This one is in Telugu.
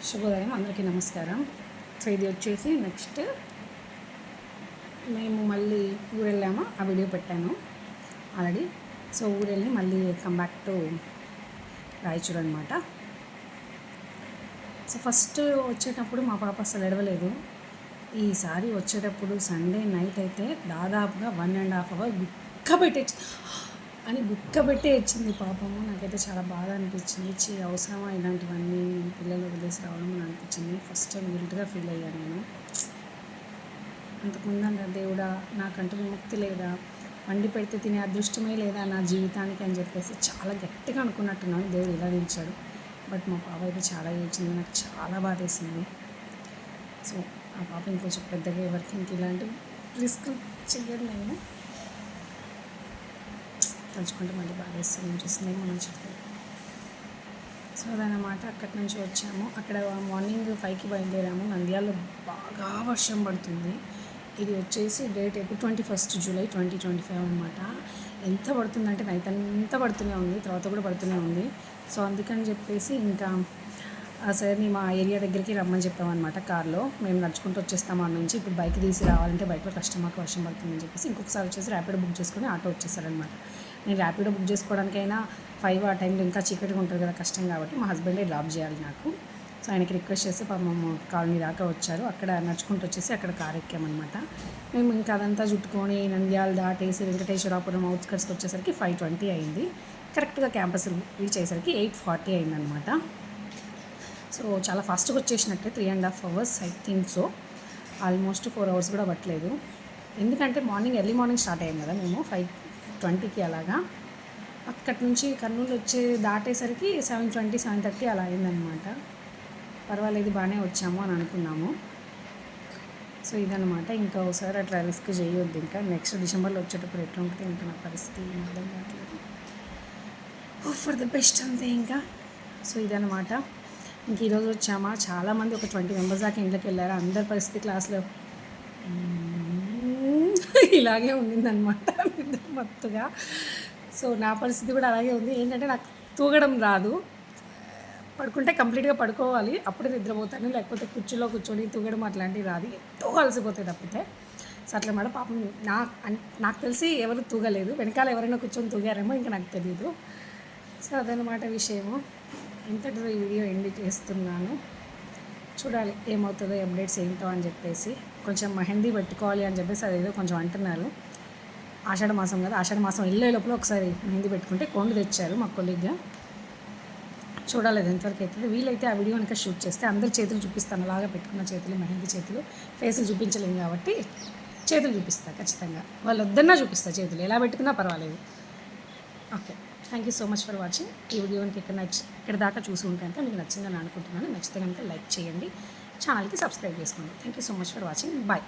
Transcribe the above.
శుభోదయం, అందరికీ నమస్కారం. సో ఇది వచ్చేసి నెక్స్ట్ మేము మళ్ళీ ఊరు వెళ్ళాము, ఆ వీడియో పెట్టాను ఆల్రెడీ. సో ఊరు వెళ్ళి మళ్ళీ కమ్ బ్యాక్ టు రాయచూర్ అనమాట. సో ఫస్ట్ వచ్చేటప్పుడు మా పాప అసలు ఎడవలేదు. ఈసారి వచ్చేటప్పుడు సండే నైట్ అయితే దాదాపుగా 1.5 hour గుక్క పెట్టి ఏడ్చింది పాపము. నాకైతే చాలా బాధ అనిపించింది. అవసరమా ఇలాంటివన్నీ నేను పిల్లలు వదిలేసి రావడం అని అనిపించింది. ఫస్ట్ టైం గిల్ట్గా ఫీల్ అయ్యాను నేను. అంతకుముందు అంటే దేవుడా నాకంటూ విముక్తి లేదా, వండి పెడితే తినే అదృష్టమే లేదా నా జీవితానికి అని చెప్పేసి చాలా గట్టిగా అనుకున్నట్టున్నాను. దేవుడు ఇలా దించాడు. బట్ మా పాప అయితే చాలా ఏడ్చింది, నాకు చాలా బాధేసింది. సో ఆ పాప ఇంకొంచెం పెద్దగా ఎవరికి ఇంక ఇలాంటి రిస్క్ చెయ్యను నేను. తలుచుకుంటే మళ్ళీ బాధేస్తుంది, ఏం చేస్తుంది మనం చెప్తాం. సో అదనమాట. అక్కడి నుంచి వచ్చాము. అక్కడ మార్నింగ్ 5కి బయలుదేరాము. నంద్యాలలో బాగా వర్షం పడుతుంది. ఇది వచ్చేసి డేట్ ఎప్పుడు 21st July 2025 అనమాట. ఎంత పడుతుందంటే నైట్ అంతా పడుతూనే ఉంది, తర్వాత కూడా పడుతూనే ఉంది. సో అందుకని చెప్పేసి ఇంకా ఆ సార్ని మా ఏరియా దగ్గరికి రమ్మని చెప్పామన్నమాట కార్లో. మేము నడుచుకుంటూ వచ్చేస్తాము అన్న నుంచి. ఇప్పుడు బైక్ తీసి రావాలంటే బైక్లో కష్టం, మాకు వర్షం పడుతుందని చెప్పేసి ఇంకొకసారి వచ్చేసి ర్యాపిడో బుక్ చేసుకుని ఆటో వచ్చేసారనమాట. నేను ర్యాపిడో బుక్ చేసుకోవడానికైనా 5 ఆ టైంలో ఇంకా చీకటిగా ఉంటుంది కదా, కష్టం కాబట్టి మా హస్బెండే డ్రాప్ చేయాలి నాకు. సో ఆయనకి రిక్వెస్ట్ చేసి పాపం కాలనీ దాకా వచ్చారు. అక్కడ నడుచుకుంటూ వచ్చేసి అక్కడ కారు ఎక్కామన్నమాట. మేము ఇంకా అదంతా చుట్టుకొని నంద్యాల దాటేసి వెంకటేశ్వరాపురం అవుట్స్కట్స్కి వచ్చేసరికి 5:20 అయింది. కరెక్ట్గా క్యాంపస్ రీచ్ అయ్యేసరికి 8:40 అయిందనమాట. సో చాలా ఫాస్ట్గా వచ్చేసినట్టే, 3.5 hours I think. So almost 4 hours కూడా పట్టలేదు. ఎందుకంటే ఎర్లీ మార్నింగ్ స్టార్ట్ అయ్యాం కదా మేము 5:20కి అలాగా. అక్కడి నుంచి కర్నూలు దాటేసరికి 7:20, 7:30 అలా అయిందనమాట. పర్వాలేదు, బాగానే వచ్చాము అని అనుకున్నాము. సో ఇదనమాట. ఇంకా ఒకసారి అట్లా రిస్క్ చేయొద్దు. ఇంకా నెక్స్ట్ డిసెంబర్లో వచ్చేటప్పుడు ఎట్లా ఉంటుంది ఇంకా నా పరిస్థితి అర్థం కావట్లేదు. ఫర్ ద బెస్ట్ అంతే ఇంకా. సో ఇదనమాట. ఇంక ఈరోజు వచ్చామా, చాలామంది ఒక 20 members దాకా ఇంట్లోకి వెళ్ళారు. అందరి పరిస్థితి క్లాస్లో ఇలాగే ఉండిందనమాట, నిద్ర మత్తుగా. సో నా పరిస్థితి కూడా అలాగే ఉంది. ఏంటంటే నాకు తూగడం రాదు, పడుకుంటే కంప్లీట్గా పడుకోవాలి, అప్పుడే నిద్రపోతాను. లేకపోతే కుర్చీలో కూర్చొని తూగడం అట్లాంటివి రాదు, ఎంతో అలసిపోతాయి తప్పితే. సో అట్లా మాట పాపం నాకు తెలిసి ఎవరు తూగలేదు. వెనకాల ఎవరైనా కూర్చొని తూగారేమో ఇంకా నాకు తెలియదు. సో అదనమాట విషయము. ఇంతటితో ఈ వీడియో ఎండ్ చేస్తున్నాను. చూడాలి ఏమవుతుందో, అప్డేట్స్ ఏంటో అని చెప్పేసి. కొంచెం మెహందీ పెట్టుకోవాలి అని చెప్పేసి అదేదో కొంచెం అంటున్నారు. ఆషాఢ మాసం కదా, ఆషాఢ మాసం వెళ్ళే లోపల ఒకసారి మెహందీ పెట్టుకుంటే కొండు తెచ్చారు మా కొలీగ్గా. చూడాలి అది ఎంతవరకు అవుతుంది. వీలైతే ఆ వీడియో కనుక షూట్ చేస్తే అందరి చేతులు చూపిస్తాను. అలాగా పెట్టుకున్న చేతులు, మెహందీ చేతులు. ఫేసులు చూపించలేము కాబట్టి చేతులు చూపిస్తాను ఖచ్చితంగా. వాళ్ళు వద్దన్నా చూపిస్తా చేతులు, ఎలా పెట్టుకున్నా పర్వాలేదు. Okay, thank you so much for watching. ఈ వీడియో కనుక ఇక్కడ దాకా చూసి ఉంటే కనుక మీకు నచ్చిందని అనుకుంటున్నాను. నచ్చితే కనుక లైక్ చేయండి, ఛానల్కి సబ్స్క్రైబ్ చేసుకోండి. Thank you so much for watching. Bye.